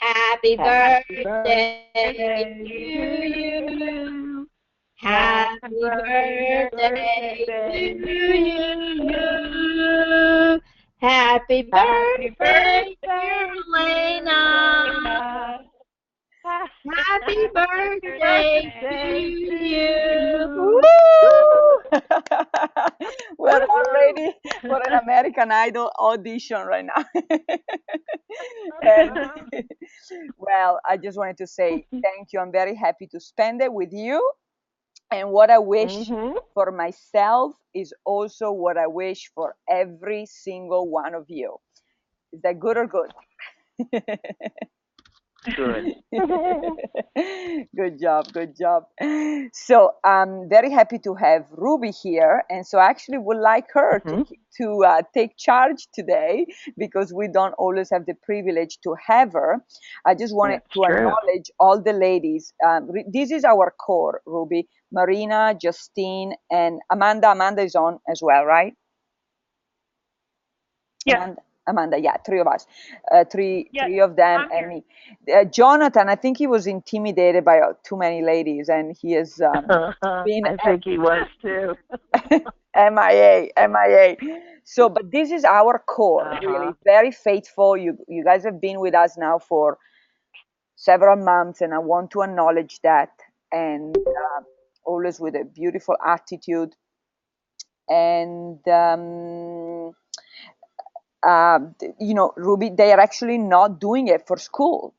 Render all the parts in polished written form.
Happy Happy birthday birthday to to you. you. Happy Happy birthday to birthday to you. you. Happy Happy birthday, dear birthday, dear Elena. Elena. Happy Happy birthday to birthday to you. Woo! you. Woo! We're all Woohoo! ready for an American Idol audition right now. And well, I just wanted to say thank you. I'm very happy to spend it with you. And what I wish Mhm. for myself is also what I wish for every single one of you. Is that good or good? Good. Good job, good job. So I'm very happy to have Ruby here, and so I actually would like her Mhm. to take charge today because we don't always have the privilege to have her. I just wanted That's to true. acknowledge all the ladies. This is our core, Ruby, Marina, Justine, and Amanda. Amanda is on as well, right? Yes. Amanda, yeah, three of us, Yes. three of them, I'm and here. me. Jonathan, I think he was intimidated by too many ladies, and he has been I think he was too. MIA, MIA. So, but this is our core, Uh-huh. really, very faithful. You guys have been with us now for several months, and I want to acknowledge that, and always with a beautiful attitude. And Ruby, they are actually not doing it for school.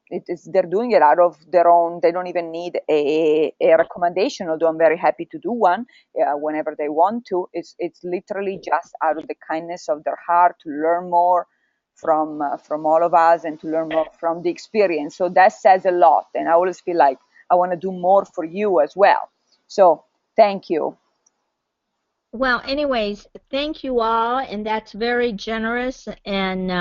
They're doing it out of their own. They don't even need a recommendation, although I'm very happy to do one whenever they want to. It's literally just out of the kindness of their heart to learn more from all of us and to learn more from the experience. So that says a lot, and I always feel like I want to do more for you as well. So thank you. Well, anyways, thank you all, and that's very generous and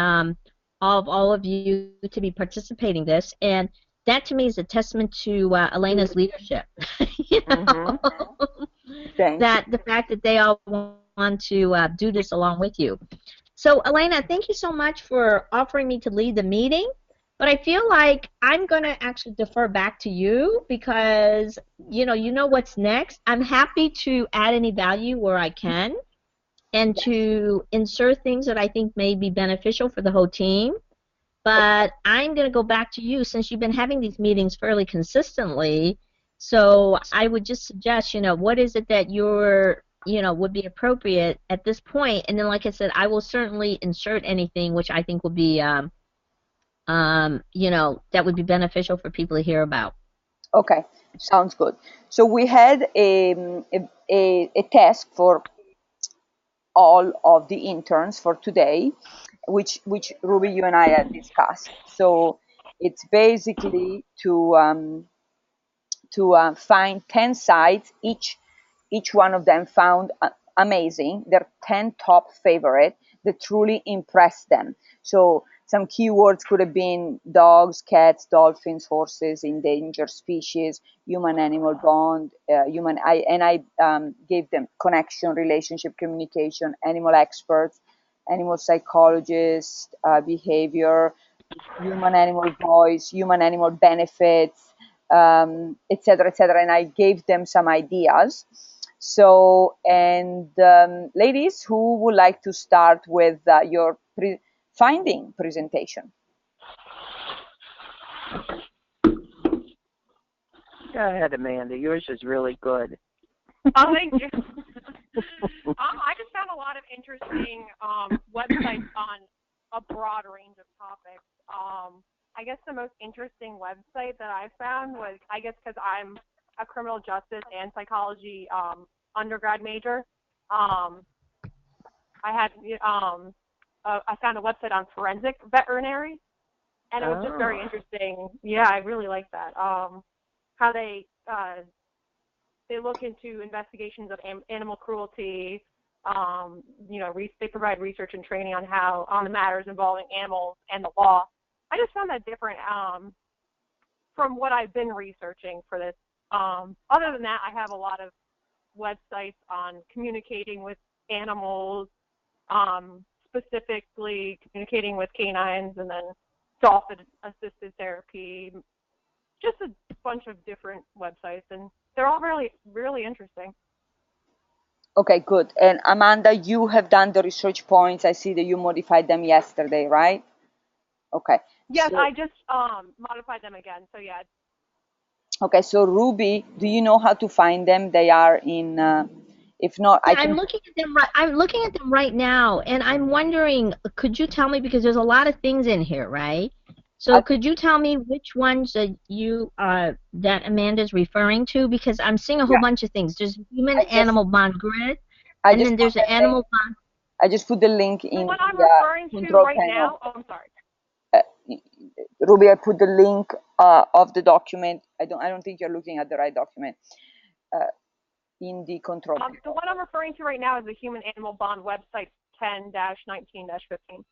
of all of you to be participating this. And that to me is a testament to Elena's leadership. you Mhm. know, Thank you. that the fact that they all want to do this along with you. So, Elena, thank you so much for offering me to lead the meeting. But I feel like I'm going to actually defer back to you because you know what's next. I'm happy to add any value where I can and Yes. to insert things that I think may be beneficial for the whole team. But I'm going to go back to you since you've been having these meetings fairly consistently. So I would just suggest, what is it that would be appropriate at this point? And then, like I said, I will certainly insert anything which I think would be, that would be beneficial for people to hear about. Okay, sounds good. So we had a task for all of the interns for today, which Ruby, you and I had discussed. So it's basically to find 10 sites, each one of them found amazing, their 10 top favorite that truly impressed them. So some keywords could have been dogs, cats, dolphins, horses, endangered species, human animal bond, I gave them connection, relationship, communication, animal experts, animal psychologists, behavior, human animal voice, human animal benefits, etc., etc. And I gave them some ideas. So, and ladies, who would like to start with your finding presentation? Go ahead, Amanda. Yours is really good. Oh, thank you. I just found a lot of interesting websites on a broad range of topics. I guess the most interesting website that I found was, I guess because I'm a criminal justice and psychology undergrad major, um, I found a website on forensic veterinary, and it was just very Oh. interesting. Yeah, I really like that. How they look into investigations of animal cruelty. They provide research and training on the matters involving animals and the law. I just found that different from what I've been researching for this. Other than that, I have a lot of websites on communicating with animals, specifically communicating with canines, and then dolphin-assisted therapy, just a bunch of different websites, and they're all really, really interesting. Okay, good. And Amanda, you have done the research points. I see that you modified them yesterday, right? Okay. Yes, So, I just modified them again. So yeah. okay, so Ruby, do you know how to find them? They are in, if not, I Yeah, can. I'm looking at them right. I'm looking at them right now, and I'm wondering, could you tell me, because there's a lot of things in here, right? So I, could you tell me which ones that you that Amanda's referring to? Because I'm seeing a whole yeah, bunch of things. There's I human just, animal bond grid, I and just then put there's an the link. animal bond. I just put the link The in one I'm the referring to control right panel. now. Oh, I'm sorry. Uh, Ruby, I put the link of the document. I don't think you're looking at the right document. In the control panel. The one I'm referring to right now is the Human Animal Bond website 10-19-15.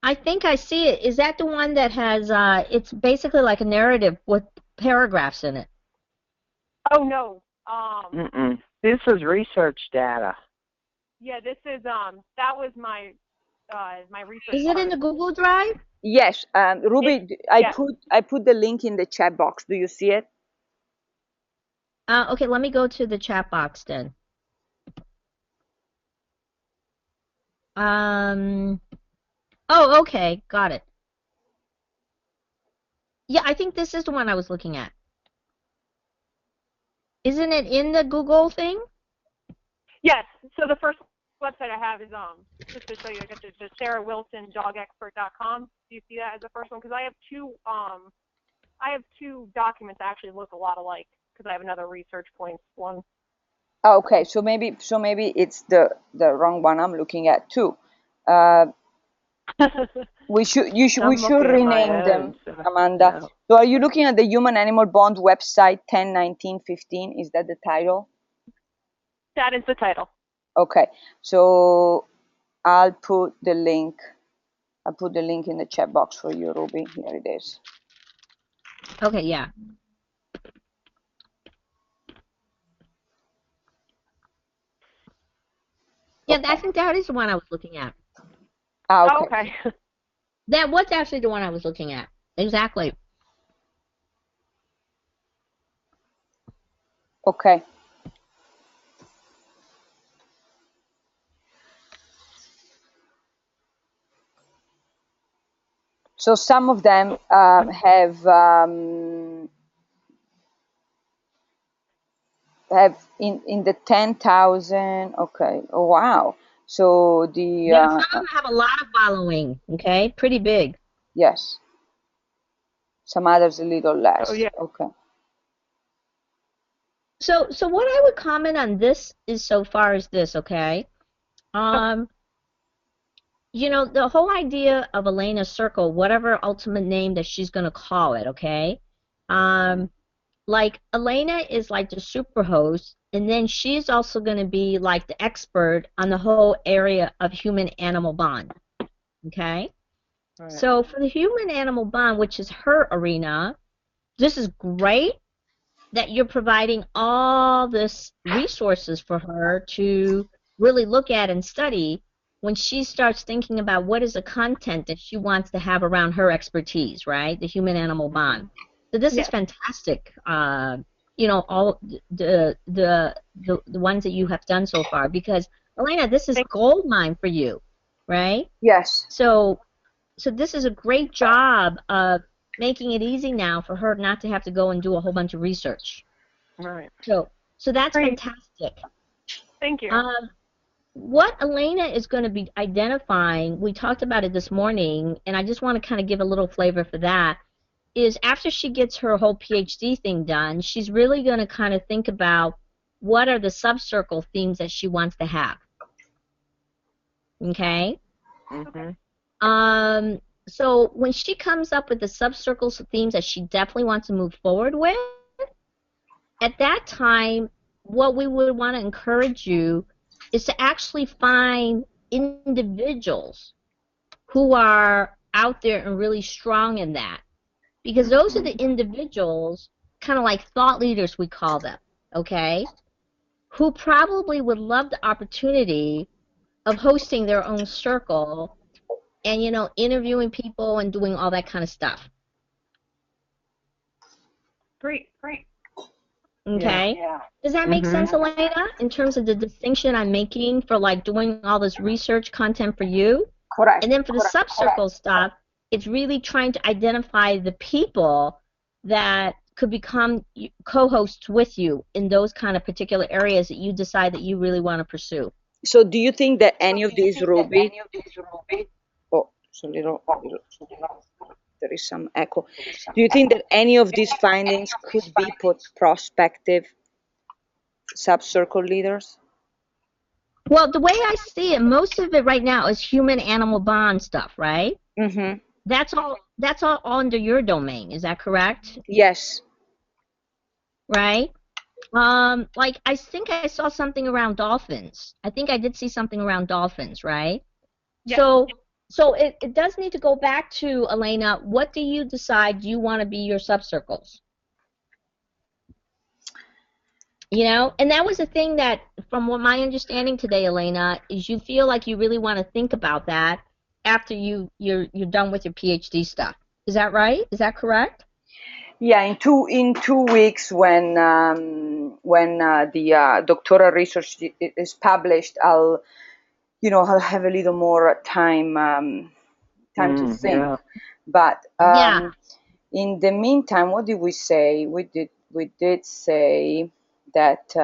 I think I see it. Is that the one that has? It's basically like a narrative with paragraphs in it. Oh no. This is research data. Yeah, this is that was my my research. Is it in the Google Drive? Yes, Ruby, yes. I put the link in the chat box. Do you see it? Okay, let me go to the chat box then. Oh, okay, got it. Yeah, I think this is the one I was looking at. Isn't it in the Google thing? Yes. So the first website I have is just to show you, I got the SarahWilsonDogExpert.com. Do you see that as the first one? Because I have two documents that actually look a lot alike. Because I have another research points one. Oh, okay, so maybe it's the wrong one I'm looking at too. We should rename them, Amanda. No. So are you looking at the Human Animal Bond website 10-19-15? Is that the title? That is the title. Okay, so I'll put the link. I'll put the link in the chat box for you, Ruby. Here it is. Okay, yeah. Yeah, I think that is the one I was looking at. Ah, okay. Oh, okay. That was actually the one I was looking at. Exactly. Okay. So some of them have in the 10,000. Okay. Oh, wow. So the Yeah, some of them have a lot of following. Okay, pretty big. yes. Some others a little less. Oh yeah. Okay. So what I would comment on this is so far as this, okay? You know, the whole idea of Elena's Circle, whatever ultimate name that she's going to call it, okay? Like Elena is like the superhost, and then she's also going to be like the expert on the whole area of human-animal bond, okay? Right. So for the human-animal bond, which is her arena, this is great that you're providing all this resources for her to really look at and study when she starts thinking about what is the content that she wants to have around her expertise, right? The human-animal bond. So this is fantastic. You know, all the ones that you have done so far, because Elena, this is gold mine for you, right? Yes. So this is a great job of making it easy now for her not to have to go and do a whole bunch of research. Right. So that's fantastic. Thank you. What Elena is going to be identifying, we talked about it this morning, and I just want to kind of give a little flavor for that, is after she gets her whole PhD thing done, she's really going to kind of think about what are the subcircle themes that she wants to have. Okay? Mm-hmm. So when she comes up with the subcircles themes that she definitely wants to move forward with, at that time, what we would want to encourage you is to actually find individuals who are out there and really strong in that. Because those are the individuals, kind of like thought leaders, we call them, okay, who probably would love the opportunity of hosting their own circle and interviewing people and doing all that kind of stuff. Great, great. Okay. Yeah. Does that make Mhm. sense, Elena, in terms of the distinction I'm making for like doing all this research content for you? Correct. And then for the subcircle stuff, it's really trying to identify the people that could become co-hosts with you in those kind of particular areas that you decide that you really want to pursue. So do you think that any of these, Ruby? Oh, it's a little, there is some echo. Do you think that any of these findings could be prospective subcircle leaders? Well, the way I see it, most of it right now is human-animal bond stuff, right? Mm-hmm. That's all under your domain. Is that correct? Yes. Right? Like I think I saw something around dolphins. I think I did see something around dolphins, right? Yeah. So it does need to go back to, Elena, what do you decide you want to be your subcircles? And that was the thing that, from what my understanding today, Elena, is you feel like you really want to think about that after you're done with your PhD stuff. Is that right? Is that correct? Yeah, in 2 weeks when the doctoral research is published, I'll have a little more time to think. Yeah. But Yeah. in the meantime, what did we say? We did say that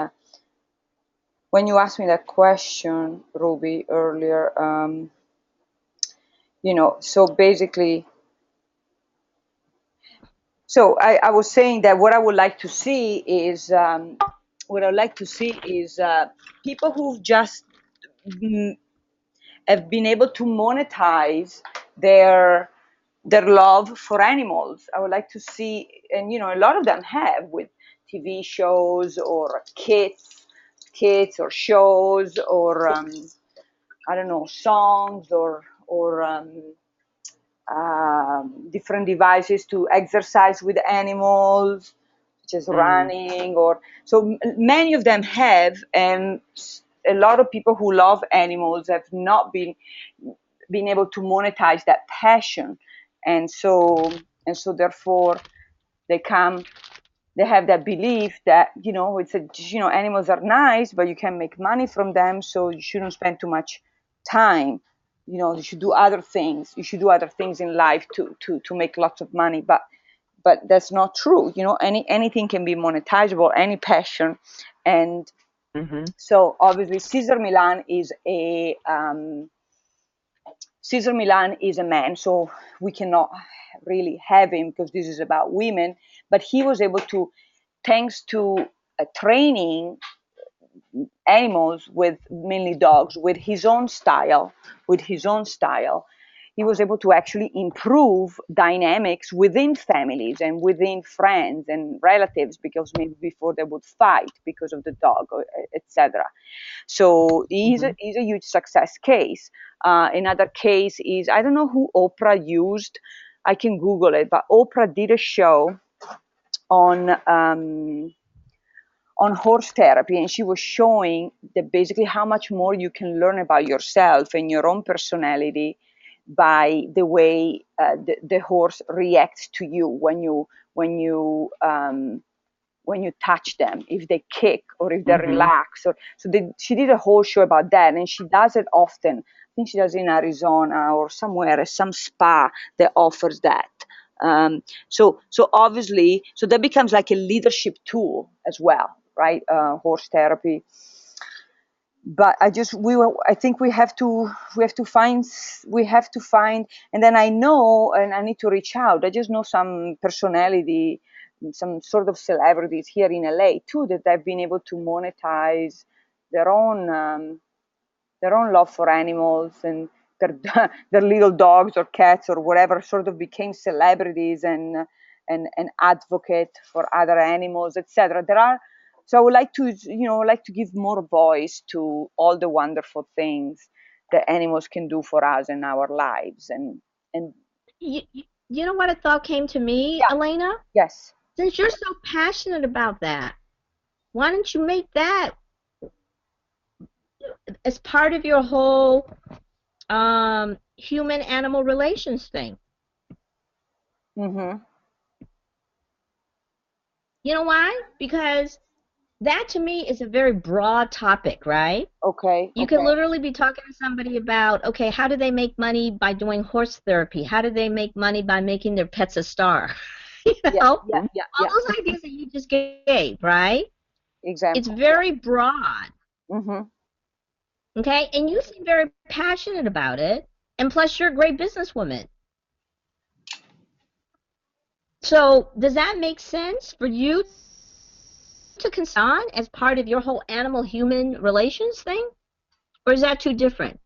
when you asked me that question, Ruby, earlier, so basically, so I was saying that what I would like to see is people who've just have been able to monetize their love for animals. I would like to see, and a lot of them have, with TV shows or kids or shows or I don't know, songs or different devices to exercise with animals, such as running, or so many of them have, and a lot of people who love animals have not been able to monetize that passion, and so therefore they have that belief that animals are nice, but you can make money from them, so you shouldn't spend too much time. You should do other things. You should do other things in life to make lots of money. But that's not true. Anything can be monetizable, any passion. And so obviously Caesar Milan is a man, so we cannot really have him because this is about women. But he was able to, thanks to training animals, with mainly dogs, with his own style, he was able to actually improve dynamics within families and within friends and relatives, because maybe before they would fight because of the dog, etc. So he's a huge success case. Another case is, I don't know who Oprah used. I can Google it, but Oprah did a show on horse therapy, and she was showing that basically how much more you can learn about yourself and your own personality by the way the horse reacts to you when you touch them, if they kick or if they relax. She did a whole show about that, and she does it often. I think she does it in Arizona or somewhere at some spa that offers that. So obviously, so that becomes like a leadership tool as well, right? Horse therapy. But I think we have to find, and then I know, and I need to reach out. I just know some personality, some sort of celebrities here in LA too, that have been able to monetize their own love for animals, and their little dogs or cats or whatever sort of became celebrities and advocate for other animals, etc. So I would like to give more voice to all the wonderful things that animals can do for us in our lives. And You know what a thought came to me, Yeah. Elena? yes, Since you're so passionate about that, why don't you make that as part of your whole human-animal relations thing. Mm-hmm. You know why? Because that to me is a very broad topic, right? Okay. You could Okay. literally be talking to somebody about, okay, how do they make money by doing horse therapy? How do they make money by making their pets a star? You Yeah. know, Yeah. Yeah. all Yeah. those ideas that you just gave, right? It's Example. very broad, Mm-hmm. okay? And you seem very passionate about it. And plus, you're a great businesswoman. So, does that make sense for you to consider on as part of your whole animal-human relations thing? Or is that too different?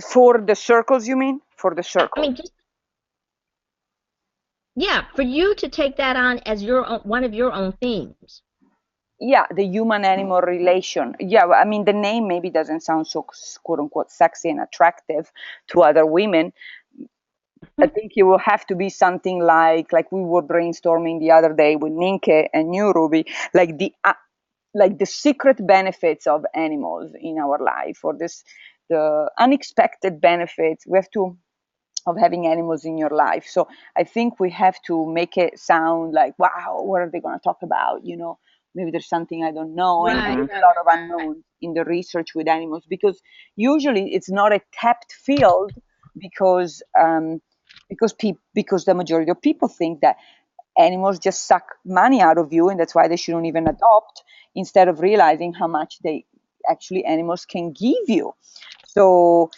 For the circles, you mean? For the I circles. mean, just yeah, for you to take that on as your own, one of your own themes. Yeah, the human animal relation. Yeah, well, I mean, the name maybe doesn't sound so quote unquote sexy and attractive to other women. I think it will have to be something like we were brainstorming the other day with Ninke and you, Ruby, like the secret benefits of animals in our life, or the unexpected benefits we have to of having animals in your life. So I think we have to make it sound like, wow, what are they going to talk about? Maybe there's something I don't know, and Right, there's Mhm. a lot of unknowns in the research with animals, because usually it's not a tapped field, because because the majority of people think that animals just suck money out of you, and that's why they shouldn't even adopt, instead of realizing how much they actually animals can give you. So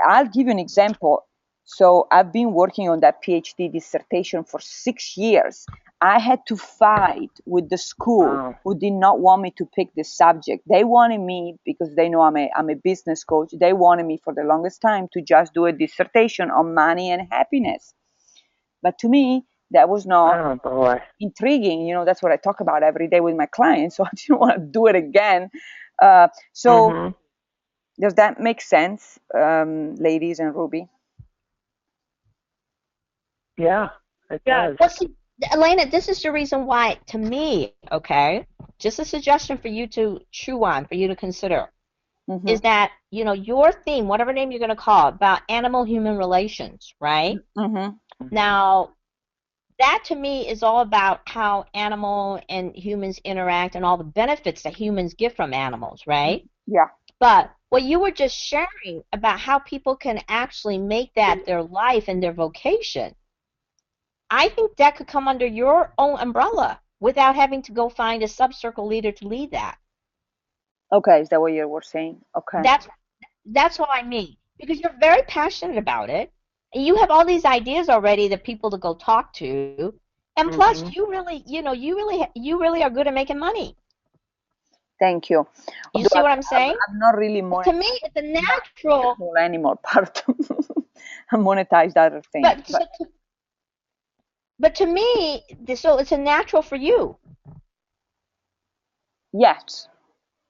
I'll give you an example. So I've been working on that PhD dissertation for 6 years. I had to fight with the school Wow. who did not want me to pick this subject. They wanted me, because they know I'm a business coach, they wanted me for the longest time to just do a dissertation on money and happiness. But to me, that was not Oh boy. intriguing. That's what I talk about every day with my clients. So I didn't want to do it again. So Mhm. does that make sense, ladies and Ruby? Yeah, it Yes. does. well, see, Elena, this is the reason why, to me, okay, just a suggestion for you to chew on, for you to consider, Mm-hmm. is that, your theme, whatever name you're going to call it, about animal-human relations, right? Mm-hmm. Mhm. Now, that to me is all about how animal and humans interact and all the benefits that humans get from animals, right? Yeah. But what you were just sharing about how people can actually make that their life and their vocation, I think that could come under your own umbrella without having to go find a subcircle leader to lead that. Okay. Is that what you were saying? Okay. That's that's what I mean. Because you're very passionate about it, and you have all these ideas already that people to go talk to, and plus Mhm. you really, you really are good at making money. Thank you. You Although see what I'm saying? I'm not really To me, monetized it's a the natural, whole animal part. I monetized other things, but but but to me, so it's a natural for you. yes,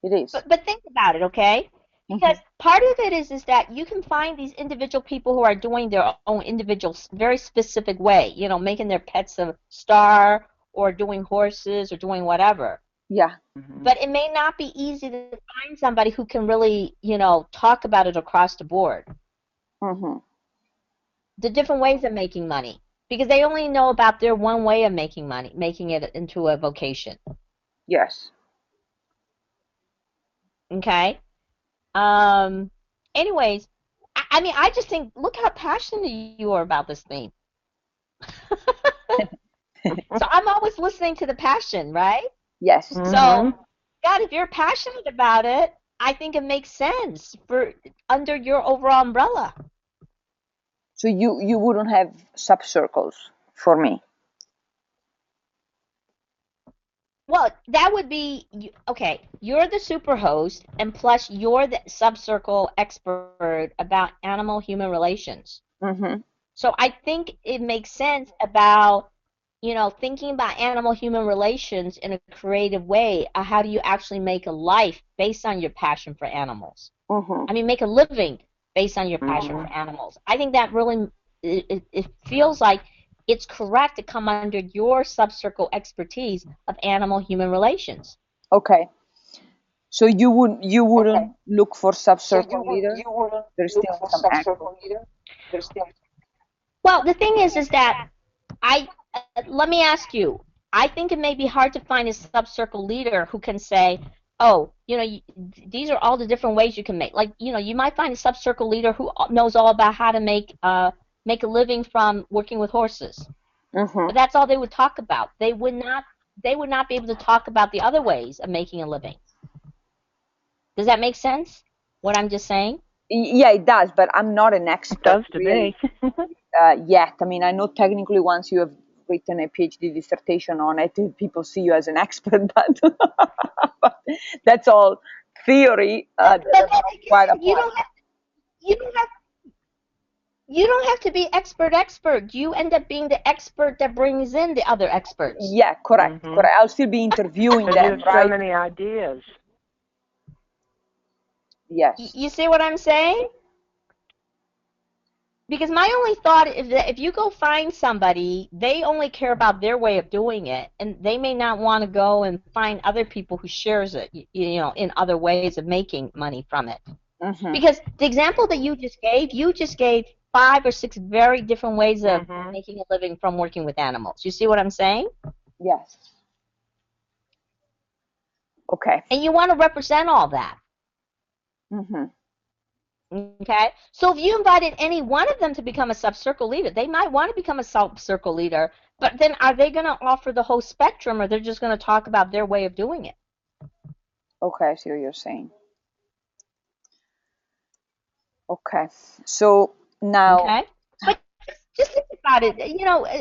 it is. But think about it, okay? Mm-hmm. Because part of it is that you can find these individual people who are doing their own individual, very specific way, making their pets a star or doing horses or doing whatever. Yeah. Mhm. But it may not be easy to find somebody who can really, talk about it across the board. Mm-hmm. The different ways of making money. Because they only know about their one way of making money, making it into a vocation. Yes. Okay? Um, anyways, I mean, I just think, look how passionate you are about this thing. So I'm always listening to the passion, right? Yes. So, Mhm. God, if you're passionate about it, I think it makes sense for under your overall umbrella. So you wouldn't have subcircles for me. Well, that would be okay. You're the super host, and plus you're the subcircle expert about animal-human relations. Mm-hmm. So I think it makes sense about, thinking about animal-human relations in a creative way. How do you actually make a life based on your passion for animals? Mm-hmm. I mean, make a living based on your passion for Mhm. animals. I think that really, it feels like it's correct to come under your subcircle expertise of animal-human relations. Okay. So you wouldn't look for subcircle leader? There's still some echo. Well, the thing is that let me ask you. I think it may be hard to find a subcircle leader who can say, "Oh, these are all the different ways you can make." Like, you might find a subcircle leader who knows all about how to make a living from working with horses. Mm-hmm. But that's all they would talk about. They would not be able to talk about the other ways of making a living. Does that make sense? What I'm just saying? Yeah, it does, but I'm not an It expert does to really me. yet. I mean, I know technically once you have written a PhD dissertation on it, people see you as an expert, but that's all theory. But That then does not quite again, apply. you don't have you don't have to be expert. You end up being the expert that brings in the other experts. Yeah, correct, Mm-hmm. correct. I'll still be interviewing Because you them, have so right? many ideas. Yes. You see what I'm saying? Because my only thought is that if you go find somebody, they only care about their way of doing it, and they may not want to go and find other people who shares it, in other ways of making money from it. Mm-hmm. Because the example that you just gave 5 or 6 very different ways of Mm-hmm. making a living from working with animals. You see what I'm saying? Yes. Okay. And you want to represent all that. Mm-hmm. Okay? So if you invited any one of them to become a subcircle leader, they might want to become a subcircle leader, but then are they going to offer the whole spectrum, or they're just going to talk about their way of doing it? Okay, I see what you're saying. Okay. So now, Okay? But just think about it.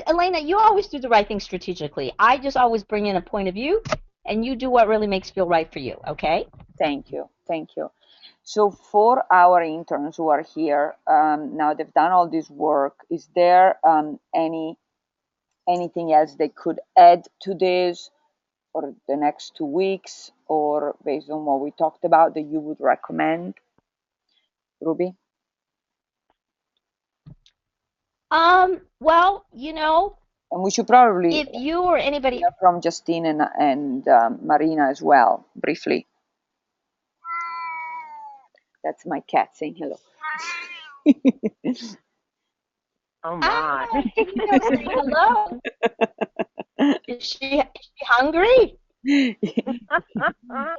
Elena, you always do the right thing strategically. I just always bring in a point of view, and you do what really makes feel right for you, okay? thank you, thank you. So for our interns who are here, now they've done all this work, is there anything else they could add to this for the next 2 weeks, or based on what we talked about, that you would recommend, Ruby? Well, And we should probably if you or anybody, hear from Justine and Marina as well, briefly. That's my cat saying hello. Oh my. she's here saying hello. Is she hungry, Uh,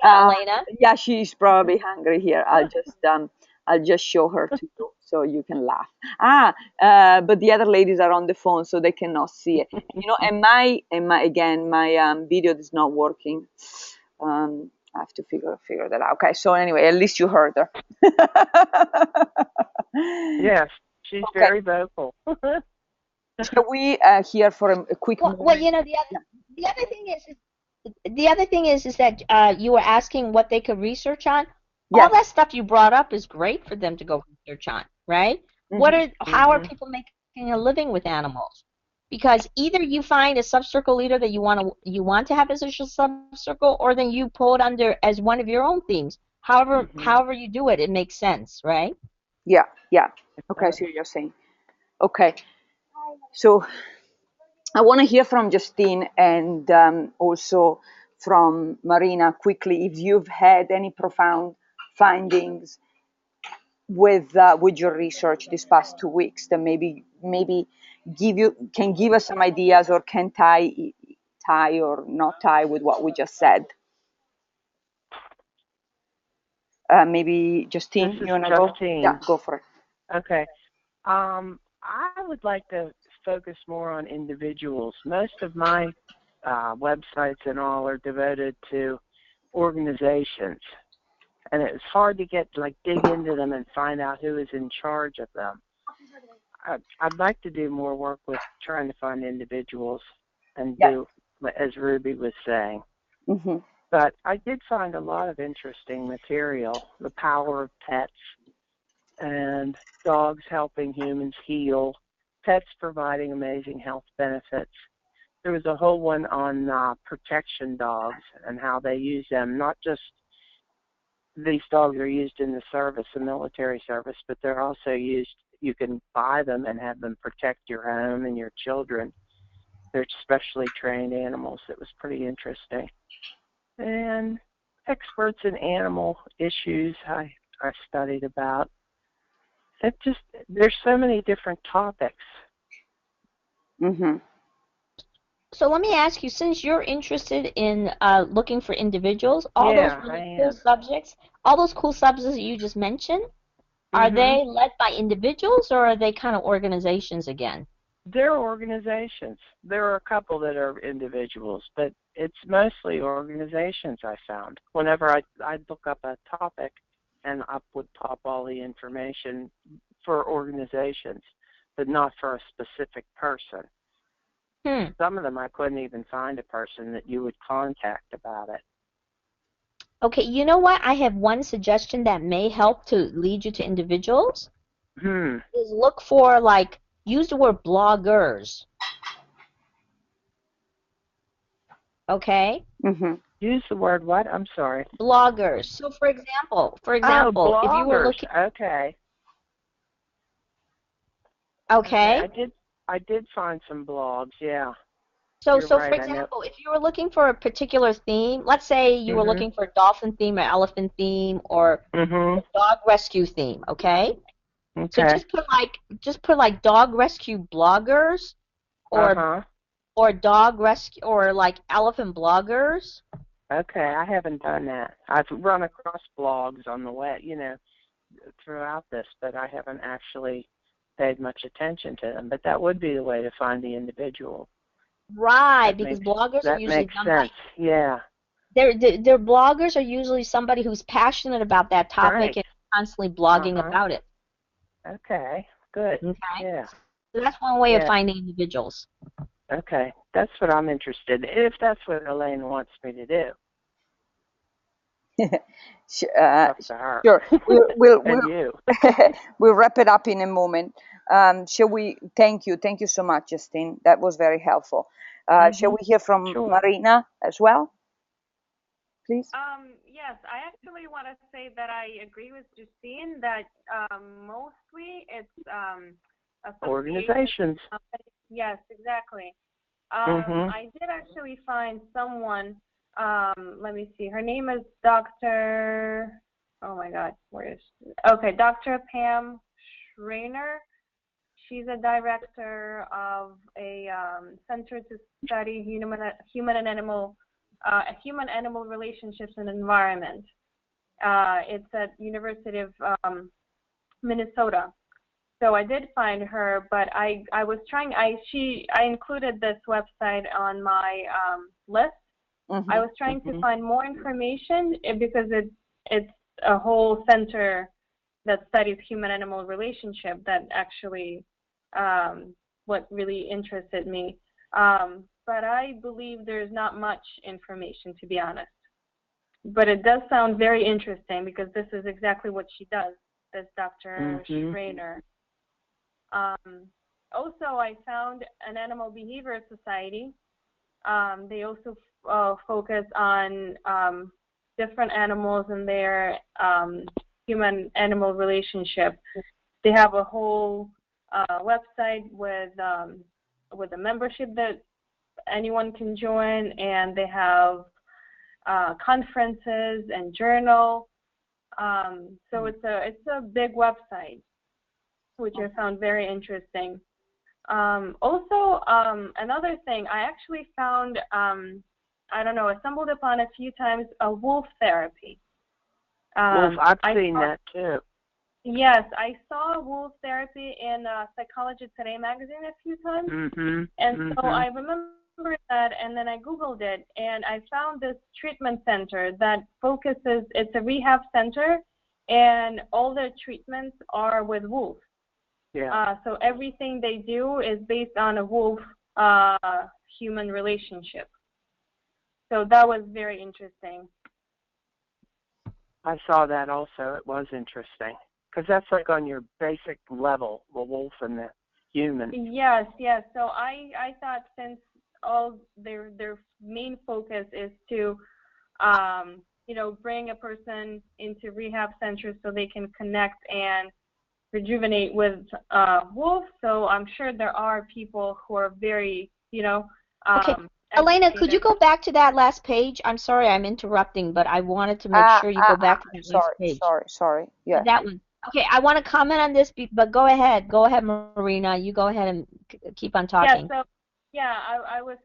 Elena? yeah, she's probably hungry here. I'll just show her to you so you can laugh. But the other ladies are on the phone, so they cannot see it. And my video is not working. I have to figure that out. Okay, so anyway, at least you heard her. Yes, she's Okay, very vocal. shall we hear for a quick Well, moment? the other thing is that you were asking what they could research on. All Yes. that stuff you brought up is great for them to go research on, right? Hmm. How are Mm-hmm. people making a living with animals? Because either you find a subcircle leader that you want to have as a subcircle, or then you pull it under as one of your own themes. However, Mm-hmm. however you do it, it makes sense, right? Yeah, yeah. Okay, I see what you're saying. Okay, so I want to hear from Justine and also from Marina quickly if you've had any profound findings with your research these past 2 weeks that maybe give us some ideas, or can tie or not tie with what we just said. Maybe This Justine, is you wanna go? Yeah, Justine. go for it. Okay. I would like to focus more on individuals. Most of my websites and all are devoted to organizations, and it's hard to dig into them and find out who is in charge of them. I'd like to do more work with trying to find individuals and Yeah. do, as Ruby was saying. Hmm. But I did find a lot of interesting material, the power of pets, and dogs helping humans heal, pets providing amazing health benefits. There was a whole one on protection dogs and how they use them. Not just these dogs are used in the service, the military service, but they're also used, you can buy them and have them protect your home and your children. They're specially trained animals. It was pretty interesting. And experts in animal issues I studied about. There's so many different topics. Mhm. So let me ask you, since you're interested in looking for individuals, all those Yeah, I really cool am. subjects, all those cool subjects that you just mentioned, are Mhm. they led by individuals or are they kind of organizations again? They're organizations. There are a couple that are individuals, but it's mostly organizations I found. Whenever I'd look up a topic and up would pop all the information for organizations, but not for a specific person. Hmm. Some of them I couldn't even find a person that you would contact about it. Okay, you know what? I have one suggestion that may help to lead you to individuals Hmm. is look for like use the word bloggers. Okay? Mhm. Use the word what? I'm sorry. Bloggers. So for Oh, example, if you were bloggers. looking, Okay. Okay. okay? I did find some blogs. Yeah. So, You're so for right. I know. example, if you were looking for a particular theme, let's say you were Mhm. looking for a dolphin theme or elephant theme or a Mhm. dog rescue theme, okay? So Okay. just put like dog rescue bloggers Uh or huh. dog rescue or like elephant bloggers. Okay. I haven't done that. I've run across blogs on the way, throughout this, but I haven't actually paid much attention to them. But that would be the way to find the individual. Right, That because makes bloggers are that usually makes done by sense. Yeah. their bloggers are usually somebody who's passionate about that topic Right. and constantly Uh blogging huh. about it. Okay. Good. Okay? Yeah. So that's one way of Yeah. finding individuals. Okay. That's what I'm interested in. If that's what Elaine wants me to do, Sh- it's uh, up to her. sure. We'll And you. we'll wrap it up in a moment. Shall we? Thank you so much, Justine. That was very helpful. Shall Mhm. we hear from Sure. Marina as well, please? Yes, I actually want to say that I agree with Justine that mostly it's associations. Organizations. Yes, exactly. Mhm. I did actually find someone. Let me see. Her name is Dr. Oh my God, where is she? Okay, Dr. Pam Schreiner. She's a director of a center to study human animal relationships and environment. It's at University of Minnesota. So I did find her, but I was trying. I included this website on my list. I Mm-hmm. was trying to Mhm. find more information because it's a whole center that studies human-animal relationship that actually what really interested me. But I believe there's not much information, to be honest. But it does sound very interesting because this is exactly what she does, this Dr. Mhm. Schreiner. Also, I found an animal behavior society. They also focus on different animals and their human-animal relationship. They have a whole website with a membership that anyone can join, and they have conferences and journal. So it's a big website, which I found very interesting. Also, another thing, I actually found, I don't know, I stumbled upon a few times a wolf therapy. Wolf, I've I seen saw, that too. yes, I saw wolf therapy in Psychology Today magazine a few times. Mhm. And so I Mhm. remembered that, and then I Googled it, and I found this treatment center that focuses, it's a rehab center, and all the treatments are with wolves. Yeah. So everything they do is based on a wolf human relationship. So that was very interesting. I saw that also. It was interesting because that's like on your basic level, the wolf and the human. Yes, yes. So I thought since all their main focus is to bring a person into rehab centers so they can connect and rejuvenate with wolves. So I'm sure there are people who are very Okay, Elena, could you educated. go back to that last page? I'm sorry I'm interrupting, but I wanted to make sure you go back to that last page. Sorry. Yeah. That one. Okay, I want to comment on this, but go ahead. Go ahead, Marina. You go ahead and keep on Yeah, talking. so yeah, I was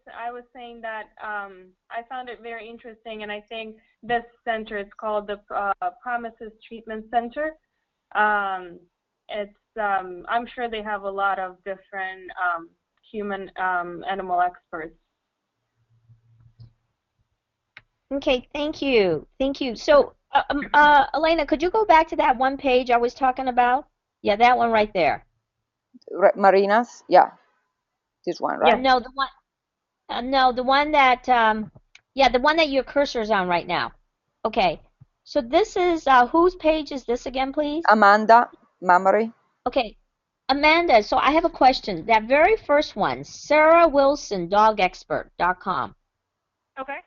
saying that I found it very interesting, and I think this center is called the Promises Treatment Center. It's I'm sure they have a lot of different human animal experts. Okay, thank you. Thank you. So, Elena, could you go back to that one page I was talking about? Yeah, that one right there. Marina's, yeah, this one, Yes. right? No, the one. No, the one that. Yeah, the one that your cursor's on right now. Okay. So this is whose page is this again, please? Amanda Mammary. Okay, Amanda. So I have a question. That very first one, Sarah Wilson, dogexpert.com. Okay.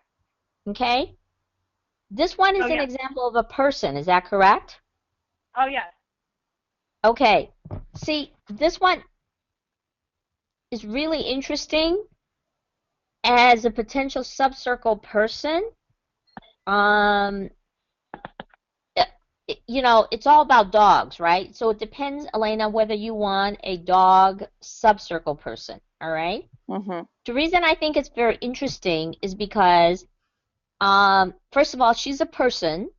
Okay. This one is Oh an yeah. example of a person. Is that correct? Oh yes. Okay. See, this one is really interesting as a potential subcircle person. Um, you know, it's all about dogs, right? So it depends, Elena, whether you want a dog subcircle person, all right? Mm-hmm. The reason I think it's very interesting is because, first of all, she's a person,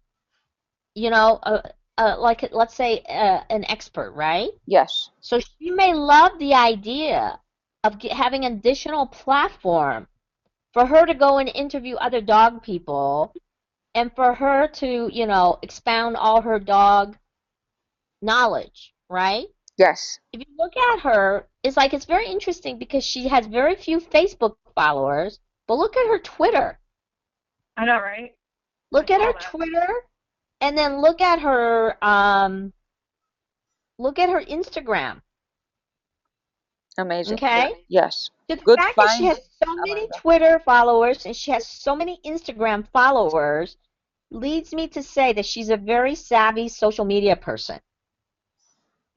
you know, like let's say an expert, right? Yes. So she may love the idea of having an additional platform for her to go and interview other dog people and for her to, you know, expound all her dog knowledge, right? Yes. If you look at her, it's like it's very interesting because she has very few Facebook followers, but look at her Twitter. I know, right? Look I at saw her that. Twitter, and then look at her Instagram. Amazing. Okay? Yes. So the Good fact that she find, has so many Amanda. Twitter followers and she has so many Instagram followers leads me to say that she's a very savvy social media person.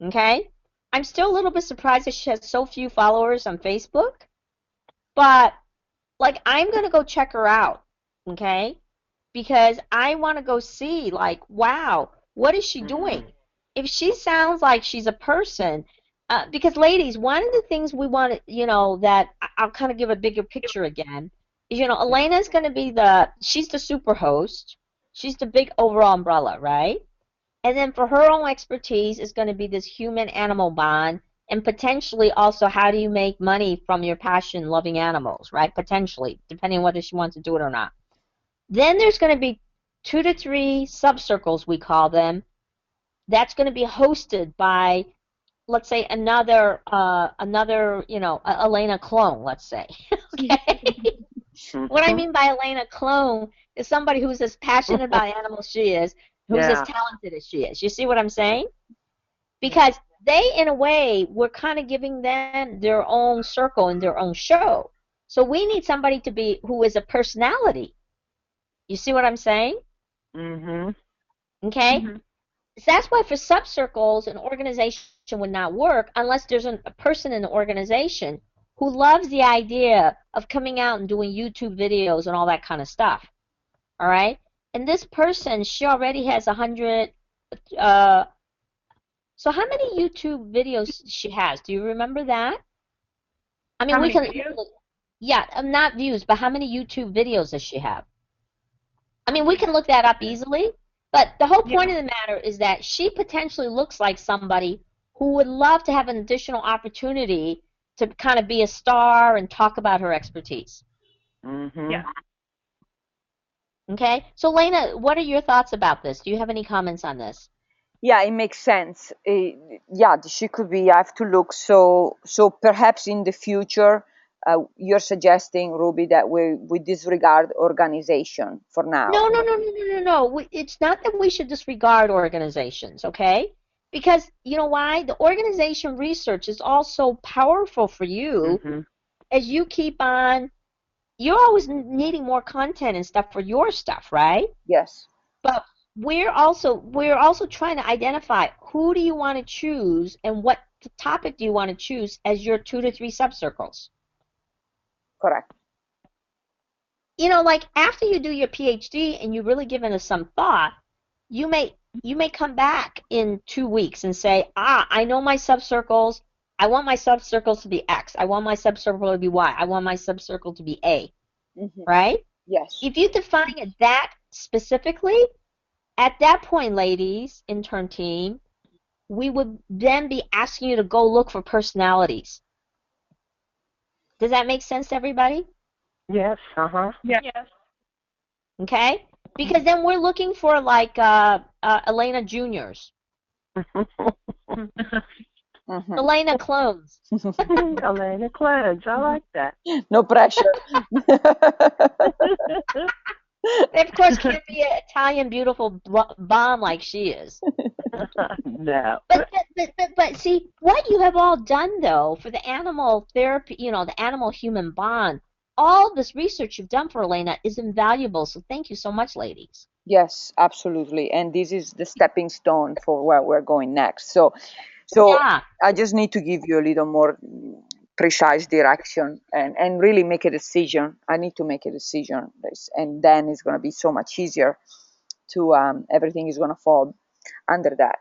Okay? I'm still a little bit surprised that she has so few followers on Facebook, but like I'm gonna go check her out, okay? Because I want to go see, like, wow, what is she doing? If she sounds like she's a person, because ladies, one of the things we want to, you know, that I'll kind of give a bigger picture again, is, you know, Elena's going to be she's the super host, she's the big overall umbrella, right? And then for her own expertise is going to be this human-animal bond, and potentially also how do you make money from your passion loving animals, right? Potentially, depending on whether she wants to do it or not. Then there's going to be 2 to 3 subcircles, we call them. That's going to be hosted by, let's say, another, you know, Elena clone, let's say. Okay? What I mean by Elena clone is somebody who's as passionate about animals she is, who's as Yeah. talented as she is. You see what I'm saying? Because they, in a way, we're kind of giving them their own circle and their own show. So we need somebody to be who is a personality. You see what I'm saying? Mhm. Okay? Mm-hmm. So that's why for subcircles, an organization would not work unless there's a person in the organization who loves the idea of coming out and doing YouTube videos and all that kind of stuff. All right? And this person, she already has 100. Uh, so how many YouTube videos she has? Do you remember that? I mean, How we many can, videos? yeah, not views, but how many YouTube videos does she have? I mean, we can look that up easily, but the whole point Yeah. of the matter is that she potentially looks like somebody who would love to have an additional opportunity to kind of be a star and talk about her expertise. Mhm. Yeah. Okay? So, Lena, what are your thoughts about this? Do you have any comments on this? Yeah, it makes sense. Yeah, she could be. I have to look. So perhaps in the future, you're suggesting, Ruby, that we disregard organization for now. No, no, no, no, no, no, no. It's not that we should disregard organizations, okay? Because you know why? The organization research is also powerful for you Mhm. as you keep on. You're always needing more content and stuff for your stuff, right? Yes, But we're also trying to identify who do you want to choose and what topic do you want to choose as your 2 to 3 subcircles. correct. like after you do your PhD and you really given it some thought, you may come back in 2 weeks and say, I know my subcircles. I want my subcircles to be X. I want my subcircle to be Y. I want my subcircle to be A. Hmm. Right? Yes. If you define it that specifically, at that point, ladies, intern team, we would then be asking you to go look for personalities. Does that make sense to everybody? Yes. Yes. Okay? Because then we're looking for like Elena Juniors, Hmm. Elena clones. Elena Clens. I like that. No pressure. They, of course, can't be an Italian beautiful bomb like she is. No. But see, what you have all done, though, for the animal therapy, the animal-human bond, all this research you've done for Elena is invaluable. So thank you so much, ladies. Yes, absolutely. And this is the stepping stone for where we're going next. So Yeah. I just need to give you a little more precise direction and really make a decision. I need to make a decision, and then it's going to be so much easier to everything is going to fall under that,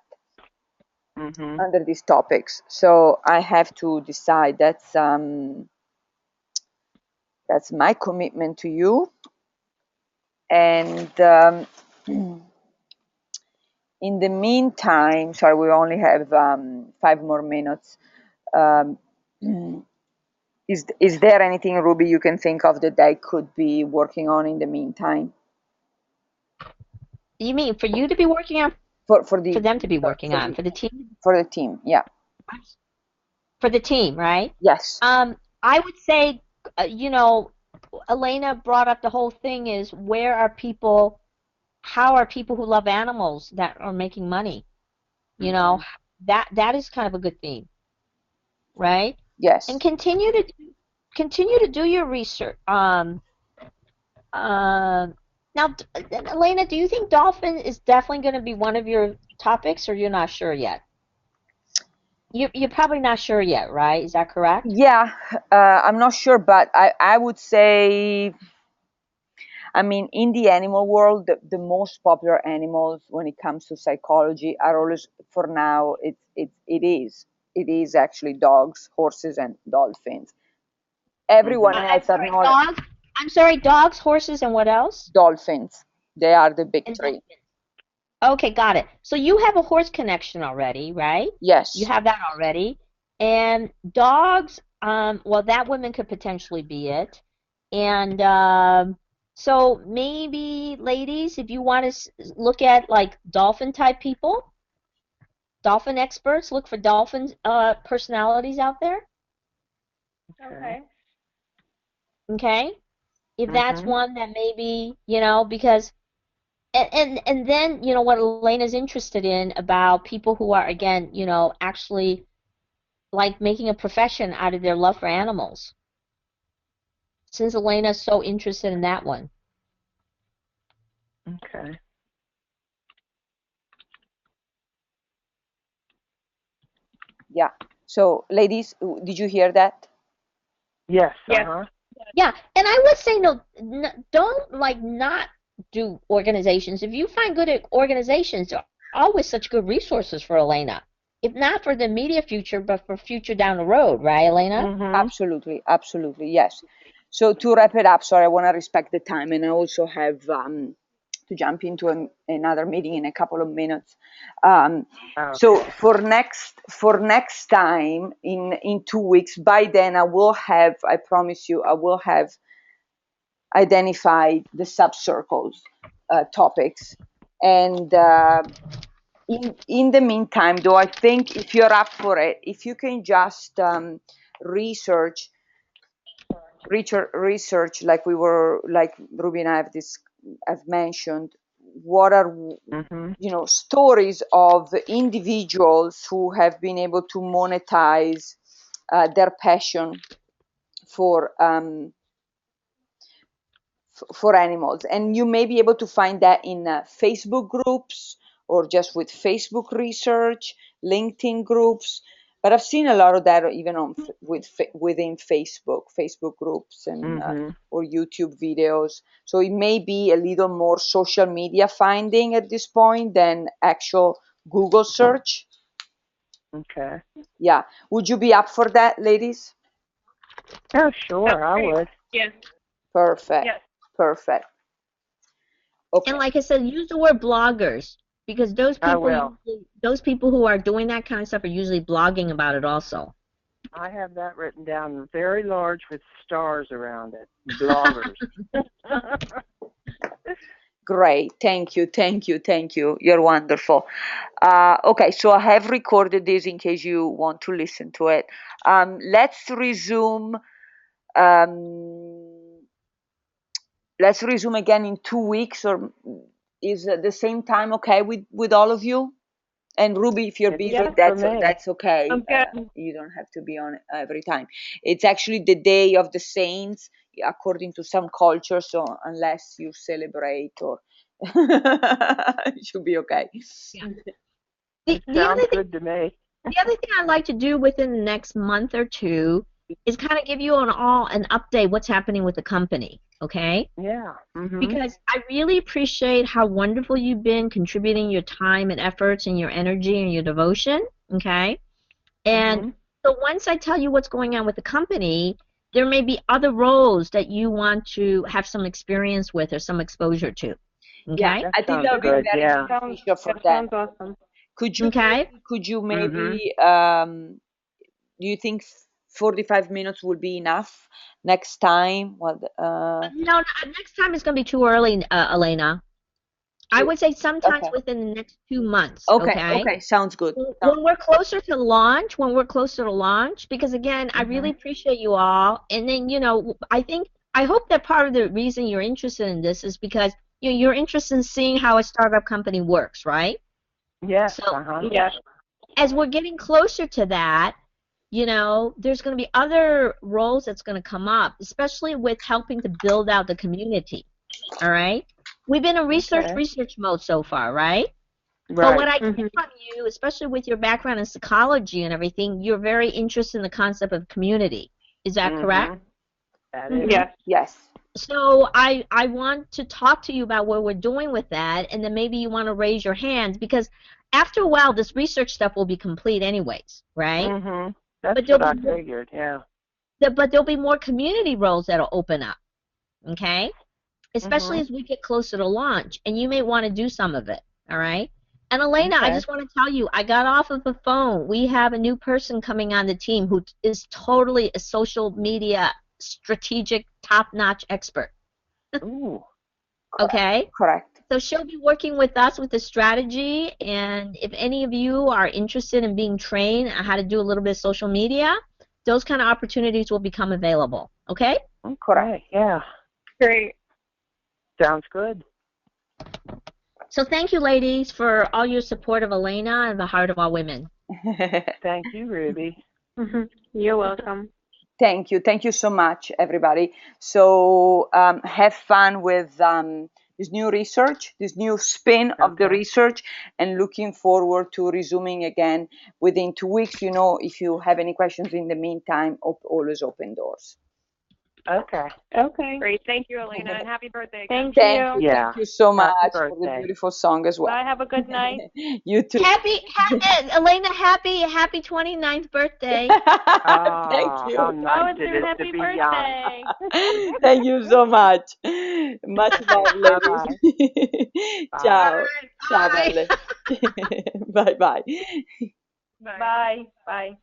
Mhm. under these topics. So I have to decide. That's my commitment to you. And in the meantime, sorry, we only have 5 more minutes. Um, is there anything, Ruby, you can think of that I could be working on in the meantime You mean for you to be working on, for for the them to be for, working for on, the for the team? for the team? Yeah. For the team, right? Yes. I would say, Elena brought up the whole thing is where are people, how are people who love animals that are making money? You know, that is kind of a good theme, right? And Yes. continue to do your research. Now, Elena, do you think dolphin is definitely going to be one of your topics, or you're not sure yet? You're probably not sure yet, right? Is that correct? Yeah. I'm not sure, but I would say, I mean, in the animal world, the most popular animals when it comes to psychology are always, for now, it is actually dogs, horses, and dolphins. Everyone I'm else are sorry, not. dogs. I'm sorry, dogs, horses, and what else? Dolphins. They are the big And three. dolphins. Okay, got it. So you have a horse connection already, right? You Yes. have that already. And dogs, well, that woman could potentially be it. And so maybe, ladies, if you want to look at like dolphin type people, dolphin experts, look for dolphin personalities out there. Okay. Okay? If that's Mhm. one that maybe, because and then what Elena's interested in about people who are again actually like making a profession out of their love for animals, since Elena's so interested in that one. Okay. Yeah. So, ladies, did you hear that? Yes. Yes. Yeah, and I would say no, don't like not do organizations. If you find good organizations, there are always such good resources for Elena, if not for the immediate future but for future down the road, right, Elena? Mhm. Absolutely, absolutely, yes. So to wrap it up, sorry, I want to respect the time, and I also have to jump into another meeting in a couple of minutes. Um, so Okay. for next time in 2 weeks, by then I promise you, I will have identified the subcircles topics, and in the meantime, though, I think if you're up for it, if you can just research research like Ruby and I have mentioned, what are Mhm. stories of individuals who have been able to monetize their passion for for animals, and you may be able to find that in Facebook groups or just with Facebook research, LinkedIn groups. But I've seen a lot of that even within Facebook groups and Mhm. or YouTube videos. So it may be a little more social media finding at this point than actual Google search. Okay. Yeah. Would you be up for that, ladies? Oh, That's sure, I great. would. Yes. Perfect. Yes. Perfect. Okay. And like I said, use the word bloggers because I will. those people who are doing that kind of stuff are usually blogging about it also. I have that written down very large with stars around it. Bloggers. Great. Thank you. Thank you. Thank you. You're wonderful. Okay, so I have recorded this in case you want to listen to it. Let's resume. Um, let's resume again in 2 weeks, or is the same time okay with all of you? And Ruby, if you're It's busy, Yes. good for me. that's okay. Okay. You don't have to be on every time. It's actually the day of the saints, according to some cultures. So unless you celebrate, or it should be okay. Yeah. It The sounds other thing good to me. The other thing I'd like to do within the next month or two is kind of give you an update what's happening with the company, okay? Yeah. Mhm. Because I really appreciate how wonderful you've been contributing your time and efforts and your energy and your devotion, okay? And Mhm. so once I tell you what's going on with the company, there may be other roles that you want to have some experience with or some exposure to, Yeah, okay? That I think sounds that would be good. very Yeah. beneficial for That them. sounds awesome. Okay? Could you Mhm. maybe do you think 45 minutes will be enough next time? What No, no, next time it's going to be too early, Elena. I would say sometimes okay. within the next 2 months, Okay, okay? okay, sounds good. When we're closer to launch, because again, I really Mhm. appreciate you all. And then, I hope that part of the reason you're interested in this is because you're interested in seeing how a startup company works, right? Yes. So Uh-huh. Yes. as we're getting closer to that, there's going to be other roles that's going to come up, especially with helping to build out the community. All right? We've been in Okay. research mode so far, right? But what Right. I get from you, especially with your background in psychology and everything, you're very interested in the concept of community. Is that correct? Mhm. That Hmm. is. Yes. Yes. So I want to talk to you about what we're doing with that, and then maybe you want to raise your hands because after a while, this research stuff will be complete anyways, right? Mhm. That's But what I figured. Yeah. there'll be more community roles that'll open up, okay? Especially Mhm. as we get closer to launch, and you may want to do some of it, all right? And Elena, I Okay. just want to tell you, I got off of the phone. We have a new person coming on the team who is totally a social media strategic top-notch expert, Ooh. okay? Correct. So she'll be working with us with the strategy, and if any of you are interested in being trained on how to do a little bit of social media, those kind of opportunities will become available, okay? Correct. Okay. Yeah. Great. Sounds good. So thank you, ladies, for all your support of Elena and the heart of all women. Thank you, Ruby. You're welcome. Thank you. Thank you so much, everybody. So have fun with this new research, this new spin of the Okay. research, and looking forward to resuming again within 2 weeks. If you have any questions in the meantime, always open doors. Okay. Okay. Great. Thank you, Elena, and happy birthday again. Thank Thank you. you. Yeah. Thank you so much Happy for the birthday. beautiful song as well. Bye. Have a good night. You too. Elena, happy 29th birthday. Thank Ah, you. how Oh, nice it's it your is to happy be young. birthday. Thank you so much. Much love, Bye-bye. ladies. Bye. Ciao. Ciao, Bye. belle. Bye bye. Bye. Bye. Bye.